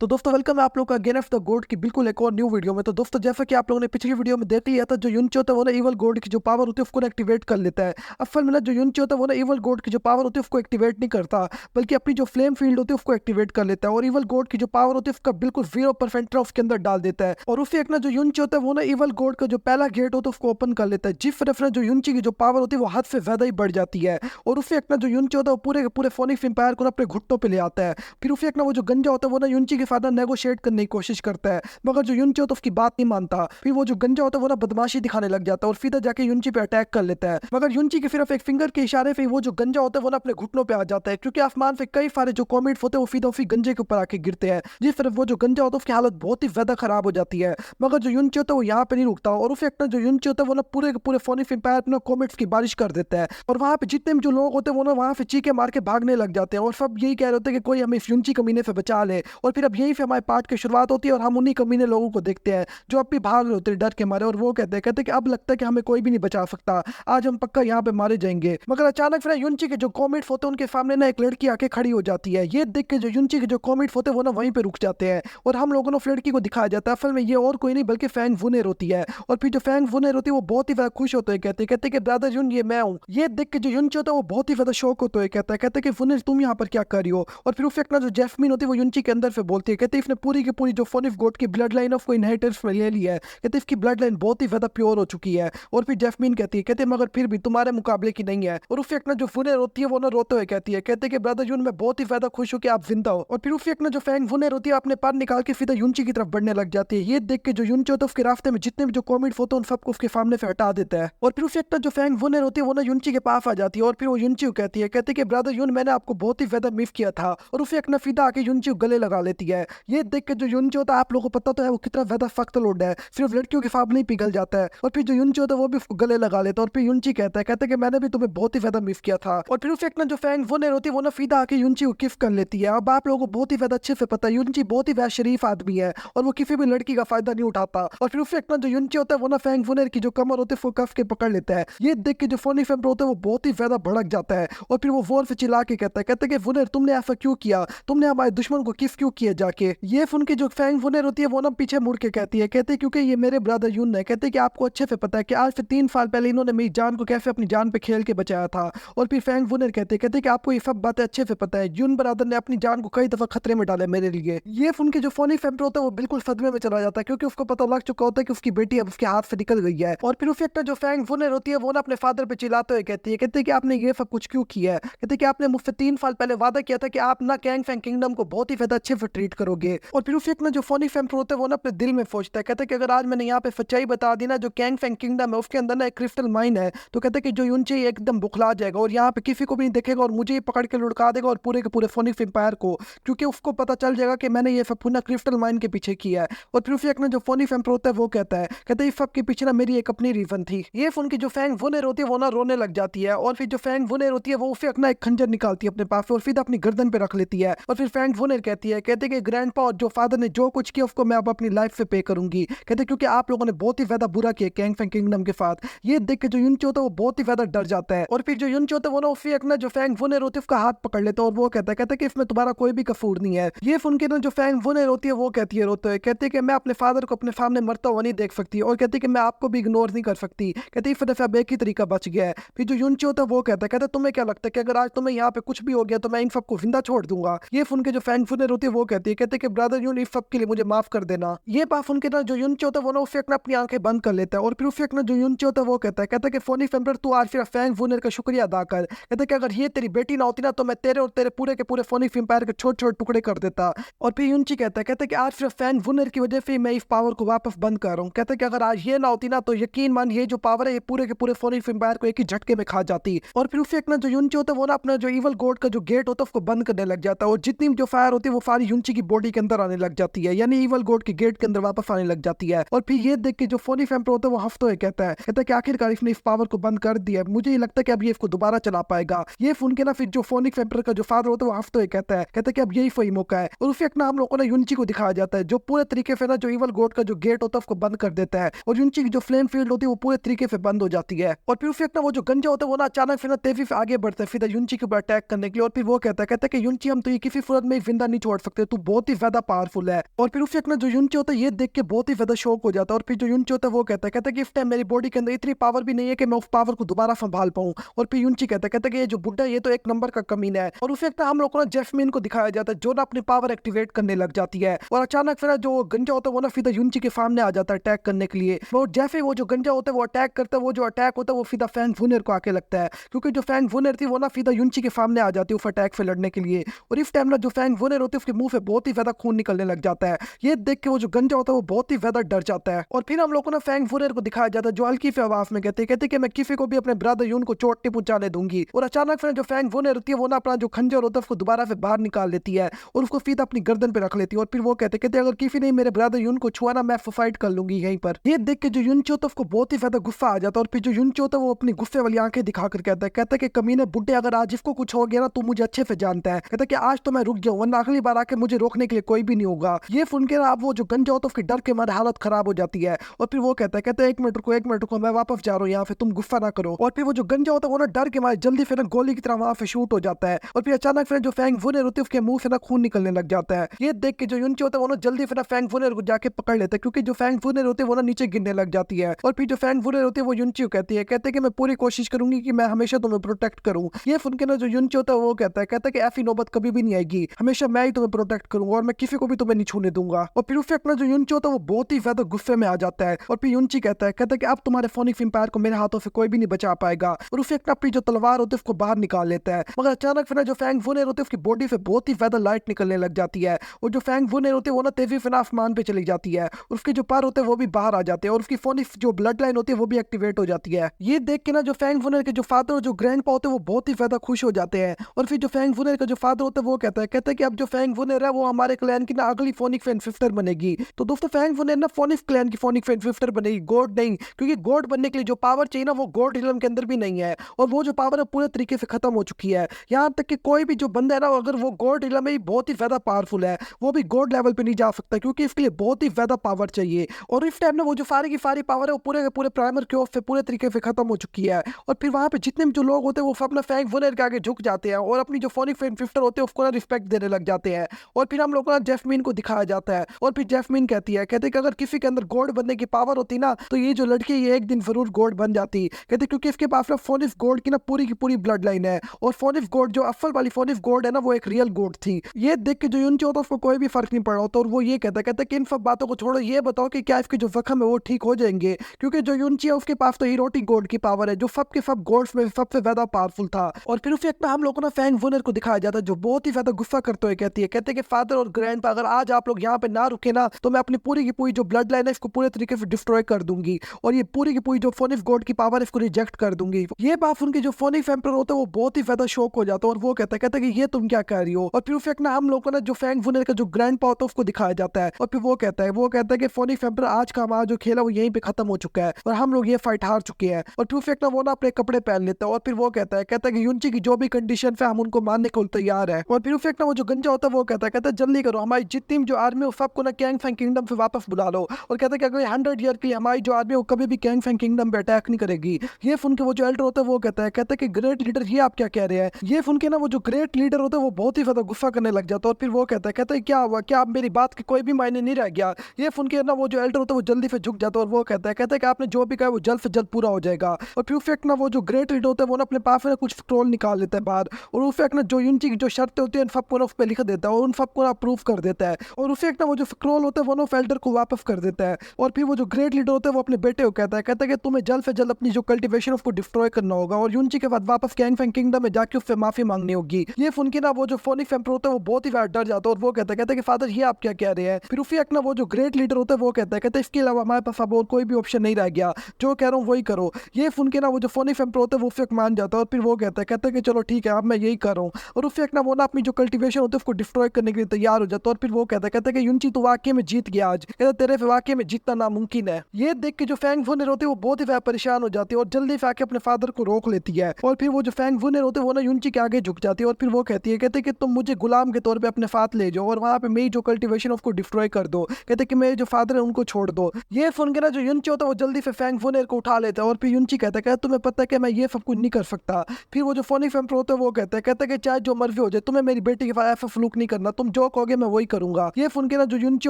तो दोस्तों वेलकम है आप लोग का गेन ऑफ द गोड की बिल्कुल एक और न्यू वीडियो में। तो दोस्तों जैसा कि आप लोगों ने पिछली वीडियो में देख लिया था, जो युनची होता है वो ना इवल गोड की जो पावर होती है उसको एक्टिवेट कर लेता है। असल में ना जो युनची होता है वो ना इवल गोड की जो पावर होती है उसको एक्टिवेट नहीं करता, बल्कि अपनी जो फ्लेम फील्ड होती है उसको एक्टिवेट कर लेता है और इवल गोड की जो पावर होती है उसका बिल्कुल 0% उसके अंदर डाल देता है। और उसे एक ना जो युनची होता है वो ना इवल गोड का जो पहला गेट होता है उसको ओपन कर लेता है, जिस रेफरेंस जो युनची की जो पावर होती है वो हद से ज्यादा ही बढ़ जाती है। और उसे एक ना जो युनची होता है वो पूरे के पूरे फोनिक्स एम्पायर को ना अपने घुटनों पे ले आता है। फिर उसे एक ना वो जो गंजा होता है वो ना युनची के साथ नेगोशिएट करने की कोशिश करता है, मगर जो युनची होता है उसकी बात नहीं मानता। फिर वो जो गंजा होता है वो ना बदमाशी दिखाने लग जाता है और सीधा जाके युनची पे अटैक कर लेता है, मगर युनची की सिर्फ एक फिंगर के इशारे पे वो जो गंजा होता है वो ना अपने घुटनों पे आ जाता है, क्योंकि आसमान से कई सारे जो कॉमेट्स होते हैं वो सीधा उसी गंजे के ऊपर आके गिरते हैं। जिस तरफ वो जो गंजा होता है उसकी हालत बहुत ही ज्यादा खराब हो जाती है। मगर जो युनची होता है वो यहाँ पे नहीं रुकता और उसे एक जो युनची होता है वो ना पूरे के पूरे फोनिक्स एम्पायर पे कॉमेट्स की बारिश कर देता है। और वहाँ पे जितने भी जो लोग होते हैं वो ना वहाँ से चीखे मार के भागने लग जाते हैं और सब यही कह रहे होते हैं कि कोई हमें इस युनची कमीने से बचा ले। और फिर अब यहीं से हमारे पार्ट की शुरुआत होती है और हम उन्हीं कमीने लोगों को देखते हैं जो अब भी भाग रहे होते हैं डर के मारे, और वो कहते हैं कि अब लगता है कि हमें कोई भी नहीं बचा सकता, आज हम पक्का यहाँ पे मारे जाएंगे। मगर अचानक फिर युनची के जो कॉमेट्स होते हैं उनके सामने ना एक लड़की आके खड़ी हो जाती है। ये देख के जो युनची के जो कॉमेट्स होते हैं वो ना वहीं पे रुक जाते हैं और हम लोगों ने उस लड़की को दिखाया जाता है। असल में ये और कोई नहीं बल्कि फैंग वुनर होती है। और फिर जो फैंग वुनर होती है वो बहुत ही ज्यादा खुश होते हैं, कहते हैं कि ब्रदर युन ये मैं हूँ। ये देख के जो युनची होता है वो बहुत ही ज्यादा शौक होता है, कहते हैं कि वुनर तुम यहाँ पर क्या कर रही हो। और फिर उस जो जैस्मिन होती है वो युनची के अंदर से बोलती है, कहते हैं इसने पूरी की पूरी जो फोनिफ गोट की ब्लड लाइन ऑफ को इनहेरिटेंस में ले लिया है, कहते हैं इसकी ब्लड लाइन बहुत ही ज्यादा प्योर हो चुकी है। और फिर जैस्मिन कहती है, कहते हैं मगर फिर भी तुम्हारे मुकाबले की नहीं है। और उस जो वुनर होती है वो ना रोते हुए कहती है, कहते हैं कि ब्रदर युन मैं बहुत ही ज्यादा खुश हूँ कि आप जिंदा हो। और फिर उस जो फैंग वुनर होती है अपने पर निकाल के सीधा युनची की तरफ बढ़ने लग जाती है। ये देख के जो युनची होता है उसके रास्ते में जितने भी जो कॉमेट्स होते हैं उन सबको उसके सामने से हटा देता है। और फिर उस जो फैंग वुनर होती है वो ना युनची के पास आ जाती है और फिर वो युनची को कहती है, कहते हैं कि ब्रदर युन मैंने आपको बहुत ही ज्यादा मिस किया था। और उसे एक फिदा आके युनची को गले लगा लेती है। ये देख के जो युनची होता है आप लोगों को पता तो है वो कितना ज्यादा सख्त लोड है, सिर्फ लड़कियों के साथ नहीं पिघल जाता है। और फिर जो युनची होता है वो भी उसको गले लगा लेता है और फिर युनची कहता है कि मैंने भी तुम्हें बहुत ही ज्यादा मिस किया था। और फिर उसे जो फैंग वुनर होती है वो ना सीधा आके युनची को किस कर लेती है। अब आप लोगों को बहुत ही ज्यादा अच्छे से पता है युनची बहुत ही ज्यादा शरीफ आदमी है और वो किसी भी लड़की का फायदा नहीं उठाता। और फिर उसे जो युनची होता है वो ना फैंग वुनर की जो कमर होती है वो कफ के पकड़ लेता है। ये देख के जो फोनी फेम्पर होता है वो बहुत ही ज्यादा भड़क जाता है और फिर वो जोर से चिल्ला के कहता है कि वुनर तुमने ऐसा क्यों किया, तुमने हमारे दुश्मन को किस क्यों किया जाके। ये सुन के जो फैंग वुनर होती है वो ना पीछे मुड़ के कहते हैं क्योंकि ये मेरे ब्रदर यून है, कहते हैं कि आपको अच्छे से पता है कि आज से 3 साल पहले इन्होंने मेरी जान को कैसे अपनी जान पे खेल के बचाया था। और फिर फैंग वुनर कहते हैं कि आपको ये सब बातें अच्छे से पता है, यून ब्रदर ने अपनी जान को कई दफा खतरे में डाला मेरे लिए। ये सुन के जो फोनी फैम्पर होता है वो बिल्कुल सदमे में चला जाता है, क्योंकि उसको पता लग चुका होता है कि उसकी बेटी अब उसके हाथ से निकल गई है। और फिर उस जो फैंग वुनर होती है वो ना अपने फादर पे चिल्लाते हुए कहते हैं कि आपने ये सब कुछ क्यों किया है, कहते हैं कि आपने मुझसे 3 साल पहले वादा किया था कि आप ना कैंग फैंग किंगडम को बहुत ही ज्यादा अच्छे से ट्रीट करोगे। और फिर उस जो फोनी फैम्पर होता है वो ना अपने दिल में सोचता है, कहते हैं कि अगर आज मैंने यहाँ पे सच्चाई बता दी ना, जो कैंग फैंग किंगडम है उसके अंदर ना एक क्रिस्टल माइन है, तो कहते हैं कि जो युनची एकदम बुखला जाएगा और यहाँ पे किसी को भी नहीं देखेगा और मुझे ही पकड़ के लुढ़का देगा और पूरे के पूरे फोनिक्स एम्पायर को, क्योंकि उसको पता चल जाएगा कि मैंने ये सब पुनः क्रिस्टल माइन के पीछे किया है। और फिर उसे जो फोनिक्स एम्पायर होता है वो कहता है इस सब के पीछे ना मेरी एक अपनी रीजन थी। ये फोन की जो फैंग वुनर होती है वो ना रोने लग जाती है और फिर जो फैंग वुनर होती है वो उसे अपना एक खंजर निकालती है अपने पास और सीधा अपनी गर्दन पे रख लेती है। और फिर फैंग वुनर कहती है कि ग्रैंडपा और जो फादर ने जो कुछ किया उसको मैं अब अपनी लाइफ से पे करूंगी, कहते क्योंकि आप लोगों ने बहुत ही ज्यादा बुरा किया कैंग फैंग किंगडम के साथ। ये देख के जो युनची होता है वो बहुत ही ज्यादा डर जाता है और फिर जो युनची होता है वो ना उसी एक ना जो फैंग वुनर होती है उसका हाथ पकड़ लेता है और वो कहता है कि इसमें तुम्हारा कोई भी कसूर नहीं है। ये सुन के ना जो फैंग वुनर होती है वो कहती है रोते हुए, कहती है कि मैं अपने फादर को अपने सामने मरता हुआ नहीं देख सकती और कहती है कि मैं आपको भी इग्नोर नहीं कर सकती, कहती इस दफा अब एक ही तरीका बच गया है। फिर जो युनची होता है वो कहता है तुम्हें क्या लगता है कि अगर आज तुम्हें यहाँ पे कुछ भी हो गया तो मैं इन सबको जिंदा छोड़ दूंगा। ये सुन के जो फैंग वुनर होती है वो कहते हैं कि ब्रदर यून इस सब के लिए मुझे माफ कर देना। ये बात सुन के ना जो युनची होता है वो ना उसे अपनी आंखें बंद कर लेता है और फिर उसे जो युनची होता है वो कहता है कि फोनी फेम्पर तू आज फिर फैंग वुनर का शुक्रिया अदा कर, कहते कि अगर ये तेरी बेटी ना होती ना तो मैं तेरे और तेरे पूरे के पूरे फोनी एम्पायर के छोटे छोटे टुकड़े कर देता। और फिर युनची कहता है कि आज फिर फैंग वुनर की वजह से मैं इस पावर को वापस बंद कर रहा हूँ, कहते कि अगर आज ये ना होती ना तो यकीन मान ये जो पावर है ये पूरे के पूरे फोनी एम्पायर को एक ही झटके में खा जाती। और फिर उसे जो युनची होता है वो ना अपना जो इवल गॉड का जो गेट होता है उसको बंद करने लग जाता है और जितनी भी जो फायर होती है वो सारी युनची की बॉडी के अंदर आने लग जाती है, यानी इवल गॉड के गेट के अंदर वापस आने लग जाती है। और फिर ये देख के जो फोनी फैम्पर होता है वो हफ्तों कहता है कि आखिरकार इसने इस पावर को बंद कर दिया, मुझे ये लगता है कि अब ये इसको दोबारा चला पाएगा। ये सुन के ना फिर जो फोनिक फैम्पर का जो फादर होता है वो हफ्तों कहता है कि अब यही सही मौका है। और उसे एक ना हम लोगों ने युनची को दिखाया जाता है जो पूरे तरीके से ना जो इवल गॉड का जो गेट होता है उसको बंद कर देता है और युनची की जो फ्लेम फील्ड होती है वो पूरे तरीके से बंद हो जाती है। और फिर उसे एक ना वो जो गंजा होता है वो ना अचानक फिर ना तेजी से आगे बढ़ता है फिर युनची के ऊपर अटैक करने के लिए। और फिर वो कहता है कि युनची हम तो ये किसी सूरत में जिंदा नहीं छोड़ सकते, तू बहुत ही ज्यादा पावरफुल है। और फिर उसे अपना जो युनची होता है ये देख के बहुत ही ज्यादा शौक हो जाता है। और फिर जो युनची होता है वो कहता है कि इस टाइम मेरी बॉडी के अंदर इतनी पावर भी नहीं है कि मैं उस पावर को दोबारा संभाल पाऊं। और फिर युनची कहता है कि ये जो बुड्ढा ये तो एक नंबर का कमीना है। और उसे हम लोग को ना जैस्मीन को दिखाया जाता है जो ना अपनी पावर एक्टिवेट करने लग जाती है। और अचानक फिर जो गंजा होता है वो ना सीधा युनची के सामने आ जाता है अटैक करने के लिए। और जैसे वो जो गंजा होता है वो अटैक करता है, वो जो अटैक होता है वो सीधा फैंग वुनर को आके लगता है, क्योंकि जो फैंग वुनर थी वो ना सीधा युनची के सामने आ जाती है उस अटैक से लड़ने के लिए। और इस टाइम ना जो फैंग वुनर होती है उसके मुंह से बहुत ही ज्यादा खून निकलने लग जाता है। ये देख के वो जो गंजा होता है वो बहुत ही ज्यादा डर जाता है। और फिर हम लोग को ना फैंग वुनर को दिखाया जाता है जो हल्की से आवाज में कहते कि मैं किसी को भी अपने ब्रदर यून को चोट नहीं पहुंचाने दूंगी। और अचानक फिर जो फैंग वुनर होती है वो ना अपना जो खंजर होता है उसको दोबारा से बाहर निकाल लेती है और उसको सीधा अपनी गर्दन पे रख लेती है। और फिर वो कहते अगर किसी ने मेरे ब्रदर यून को छुआ ना मैं फाइट कर लूंगी यहीं पर। ये देख के जो युनची होता है उसको बहुत ही ज्यादा गुस्सा आ जाता है। और फिर जो युनची होता है वो अपनी गुस्से वाली आंखें दिखाकर कहता है कि कमीने बुड्ढे अगर आज इसको कुछ हो गया ना तू मुझे अच्छे से जानता है। कहता है कि आज तो मैं रुक जाऊं वरना अगली बार आके मुझे रोकने के लिए कोई भी नहीं होगा। ये सुन के ना अब वो जो गंजा होता है उसके डर के मारे हालत खराब हो जाती है। और फिर वो कहता है 1 मिनट रुको मैं वापस जा रहा हूँ यहाँ पे, तुम गुस्सा ना करो। और फिर वो जो गंजा होता है वो ना डर के मारे जल्दी फिर गोली की तरह वहां पे शूट हो जाता है। और फिर अचानक फिर जो फैंग वुनर होती है उसके मुंह से ना खून निकलने लग जाता है। ये देख के जो युनची होता है वो ना जल्दी फिर फैंग वुनर को जाके पकड़ लेता है, क्योंकि जो फैंग वुनर होते हैं वो ना नीचे गिरने लग जाती है। और फिर जो फैंग वुनर होती है वो युनची को कहते हैं कि मैं पूरी कोशिश करूंगी कि मैं हमेशा तुम्हें प्रोटेक्ट करूं। ये सुन के ना जो युनची होता है वो कहता है कि ऐसी नौबत कभी भी नहीं आएगी, हमेशा मैं ही तुम्हें प्रोटेक्ट करूंगा और मैं किसी को भी तुम्हें नहीं छूने दूंगा। और फिर अपना जो युनची होता है वो बहुत ही ज्यादा गुस्से में आ जाता है। और फिर युनची कहता है कि अब तुम्हारे फोनिक एम्पायर को मेरे हाथों से कोई भी नहीं बचा पाएगा। और उसे अपनी जो तलवार होती है उसको बाहर निकाल लेता है। मगर अचानक फिर जो फैंग वुनर होते हैं उसकी बॉडी से बहुत ही ज्यादा लाइट निकलने लग जाती है। और जो फैंग वुनर होते हैं वो ना तेजी से आसमान पे चली जाती है। उसके जो पर होते हैं वो भी बाहर आ जाते हैं और उसकी फोनिक जो ब्लड लाइन होती है वो भी एक्टिवेट हो जाती है। ये देख के ना जो फैंग वुनर के जो फादर और जो ग्रैंडपा होते हैं वो बहुत ही ज्यादा खुश हो जाते हैं। और फिर जो फैंग वुनर का जो फादर होता है वो कहता है कि अब जो फैंग वुनर है वो हमारे क्लैन की ना अगली फोनिक फैन फिफ्टर बनेगी। तो दोस्तों फैंग वुनर ना फोनिक क्लैन की फोनिक फैन फिफ्टर बनेगी, गॉड नहीं, क्योंकि गॉड बनने के लिए जो पावर चाहिए ना वो गॉड रिलम के अंदर भी नहीं है। और वो जो पावर है पूरे तरीके से खत्म हो चुकी है। यहाँ तक कि कोई भी जो बंदा है ना अगर वो गॉड रिलम में बहुत ही ज्यादा पावरफुल है वो भी गॉड लेवल पे नहीं जा सकता, क्योंकि इसके लिए बहुत ही ज्यादा पावर चाहिए। और इस टाइम ना वो जो सारी की सारी पावर है वो पूरे के पूरे प्राइमर के ऑफ से पूरे तरीके से खत्म हो चुकी है। और फिर वहां पे जितने भी जो लोग होते हैं वो अपना फैंग वुनर के आगे झुक जाते हैं और अपनी जो फोनिक फैन फिफ्टर होते हैं उसको ना रिस्पेक्ट देने लग जाते हैं। और फिर हम लोग को ना जैस्मीन को दिखाया जाता है। और फिर जैस्मीन कहती है कि अगर किसी के अंदर गॉड बनने की पावर होती ना तो ये जो लड़की ये एक दिन जरूर गॉड बन जाती। कहते क्योंकि इसके पास ना फोनिफ गॉड की ना पूरी की पूरी ब्लड लाइन है। और फोनिफ गॉड जो अफल वाली फोनिफ गॉड है ना वो एक रियल गॉड थी। ये देख के जो युनची होता है उसको कोई भी फर्क नहीं पड़ा होता और वो ये कहता है कि इन सब बातों को छोड़ो, ये बताओ कि क्या इसके जो जख्म है वो ठीक हो जाएंगे, क्योंकि जो युनची है उसके पास तो हीरोटी गॉड की पावर है जो सब के सब गॉड्स में सबसे ज्यादा पावरफुल था। और फिर उसे हम लोगों को ना फैंग वुनर को दिखाया जाता है जो बहुत ही ज्यादा गुस्सा करते हुए कहते कि फादर और ग्रैंडपा अगर आज आप लोग यहाँ पे ना रुके ना तो मैं अपनी पूरी की पूरी जो ब्लड लाइन है इसको पूरे तरीके से डिस्ट्रॉय कर दूंगी और ये पूरी की पूरी जो फोनिफ गॉड की पावर है इसको रिजेक्ट कर दूंगी। ये बात उनके जो फोनिफ एम्परर होता है वो बहुत ही ज्यादा शॉक हो जाता है और वो कहता है कि ये तुम क्या कह रही हो। और फिर उसे हम लोग को ना जो फैंग वुनर का जो ग्रैंडपा होता है उसको दिखाया जाता है। और फिर वो कहता है कि फोनिफ एम्परर आज का हमारा जो खेल है वो यहीं पे खत्म हो चुका है और हम लोग ये फाइट हार चुके हैं। और फिर ना वो ना अपने कपड़े पहन लेता है और फिर वो कहता है कि युनची की जो भी कंडीशन है हम उनको मानने को तैयार है। और फिर ना वो जो गंजा होता है वो कहता है जल्दी करो, हमारी जितनी जो आर्मी है सबको ना कैंग फैंग किंगडम से वापस बुला लो। और कहता है कि अगले 100 ईयर के लिए हमारी जो आर्मी है वो कभी भी कैंग फैंग किंगडम पे अटैक नहीं करेगी। ये सुन के वो जो एल्डर होता है वो कहता है कि ग्रेट लीडर ये आप क्या कह रहे हैं। ये सुन के ना वो जो ग्रेट लीडर होता है वो बहुत ही ज्यादा गुस्सा करने लग जाता है। और फिर वो कहता है क्या हुआ, क्या मेरी बात की कोई भी मायने नहीं रह गया। ये सुन के ना वो जो एल्डर होता है वो जल्दी से झुक जाता है और वो कहता है कि आपने जो भी कहा वो जल्द से जल्द पूरा हो जाएगा। और फिर ना वो जो ग्रेट लीडर होता है वो ना अपने पास में कुछ स्क्रॉल निकाल लेता है बाहर और उसे ना जो युनची की जो शर्तें होती है उन सबको ना उस पर लिख देता है और उन सबको ना अप्रूव कर देता है। और उसे ना वो जो स्क्रॉल होता है वो ना फेल्डर को वापस कर देता है। और फिर वो जो ग्रेट लीडर होता है वो अपने बेटे को कहता है कि तुम्हें जल्द से जल्द अपनी जो कल्टीवेशन उसको डिस्ट्रॉय करना होगा और युनची के बाद वापस कैंग फैंग किंगडम में जाके उससे माफी मांगनी होगी। ये सुन के ना वो जो फोनिक एम्परर होता है वो बहुत ही ज्यादा डर जाता है और वो कहता है कि फादर ये आप क्या कह रहे हैं। फिर उसे ना वो जो ग्रेट लीडर होता है वो कहता है इसके अलावा हमारे पास अब और कोई भी ऑप्शन नहीं रह गया, जो कह रहा हूँ वही करो। ये सुन के ना वो जो फोनिक एम्परर होता है वो फिर मान जाता है और फिर वो कहता है कि चलो ठीक है अब मैं यही कर रहा हूँ। और उसे ना वो ना अपनी जो कल्टीवेशन होती है उसको डिस्ट्रॉय करने के लिए तैयार हो जाता है। और फिर वो कहता है कि युनची तू वाकई में जीत गया आज, कहता तेरे वाकई में जीतना नामुमकिन है। ये देख के जो फैंग वुनर होती है वो बहुत ही ज्यादा परेशान हो जाती है और जल्दी से आके अपने फादर को रोक लेती है। और फिर वो जो फैंग वुनर होते हैं वो ना युनची के आगे झुक जाती है और फिर वो कहती है कि तुम मुझे गुलाम के तौर पे अपने साथ ले जाओ और वहां पे मेरी जो कल्टीवेशन उसको डिस्ट्रॉय कर दो। कहते कि मेरे जो फादर है उनको छोड़ दो। ये सुन के ना जो युनची होता है वो जल्दी से फैंग वुनर को उठा लेता है और फिर युनची कहता है तुम्हें पता है कि मैं ये सब कुछ नहीं कर सकता। फिर वो जो फोनिक एम्परर होता है वो कहता है कि चाहे जो मर्जी हो जाए तुम्हें मेरी बेटी के साथ ऐसा सलूक नहीं करना, तुम जो कहोगे मैं वही करूंगा। ये सुन के ना जो युनची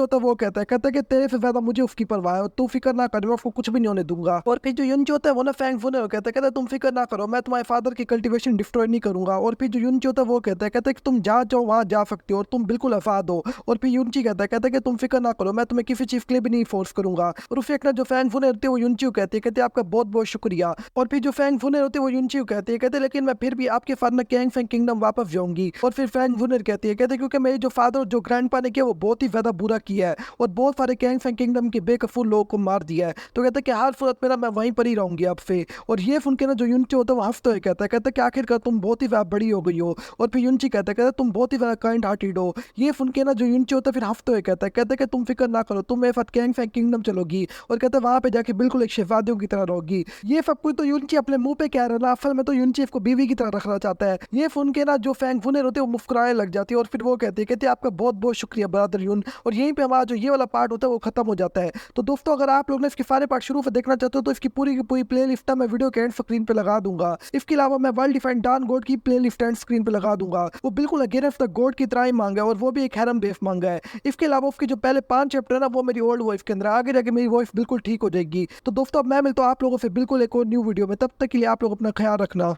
होता है वो कहता है कि तेरे से ज्यादा मुझे उसकी परवाह है, तू फिक्र ना कर, मैं उसको कुछ भी नहीं होने दूंगा। और फिर जो युनची होता है वो ना फैंग फुने कहता है तुम फिक्र ना करो, मैं तुम्हारे फादर की कल्टीवेशन डिस्ट्रॉय नहीं करूंगा। और फिर जो युनची होता है वो कहता है कि तुम जहाँ चाहो वहाँ जा सकते हो और तुम बिल्कुल आजाद हो। और फिर युनची कहता है कि तुम फिक्र ना करो, मैं तुम्हें किसी चीज के लिए भी नहीं फोर्स करूंगा। और फिर एक ना जो फैंग फुने होती है वो युनची कहते हैं आपका बहुत बहुत शुक्रिया। और फिर जो फैंग फुनर होती है वो युनची कहते हैं लेकिन मैं फिर भी आपके साथ में कैंग फैंग किंगडम वापस जाऊंगी। और फिर फैंग फुनर कहते हैं क्योंकि मेरे जो फादर जो ग्रैंडपा ने किया वो बहुत ही ज्यादा बुरा किया है और बहुत सारे कैंग फैंग किंगडम के बेकसूर लोगों को मार दिया है। तो कहते हैं कि हर सूरत में ना मैं वहीं पर ही रहूंगी आपसे। और ये सुन के ना जो युनची होता है वो हंसते हुए कहता है कि आखिरकार तुम बहुत ही ज्यादा बड़ी हो गई हो। और फिर युनची कहता है तुम बहुत ही ज्यादा काइंड हार्टेड हो। ये सुन के ना जो युनची होता है फिर हंसते हुए कहता है कि तुम फिक्र ना करो, तुम मेरे साथ कैंग फैंग किंगडम चलोगी और कहते हैं वहां पे जाके बिल्कुल एक शहजादियों की तरह रहोगी। ये सब कुछ तो युनची अपने मुंह पे कह रहा है ना, असल में तो युनची को बीवी की तरह रखना चाहता है। ये सुन के ना जो फैंग फुनेर होते हैं वो मुस्कुराने लग जाती है और फिर वो कहते हैं आपका बहुत बहुत शुक्रिया ब्रदर युन। और यहीं पे हमारा जो ये वाला पार्ट होता है वो खत्म हो जाता है। तो दोस्तों अगर आप लोग ने इसके सारे पार्ट शुरू से देखना चाहते हो तो इसकी पूरी की पूरी प्ले लिस्ट मैं वीडियो के एंड स्क्रीन पे लगा दूंगा। इसके अलावा मैं वर्ल्ड डिफाइंड डॉन गोड की प्ले लिस्ट एंड स्क्रीन पे लगा दूंगा। वो बिल्कुल अगेंस्ट द गोड की तरह ही मांगा है और वो भी एक हैरम बेस मांगा है। इसके अलावा उसके जो पहले 5 चैप्टर है ना वो मेरी ओल्ड वॉइस के अंदर, आगे जाके मेरी वॉइस बिल्कुल ठीक हो जाएगी। तो दोस्तों अब मैं मिलता हूँ आप लोगों से बिल्कुल एक और न्यू वीडियो में, तब तक के लिए आप लोग अपना ख्याल रखना।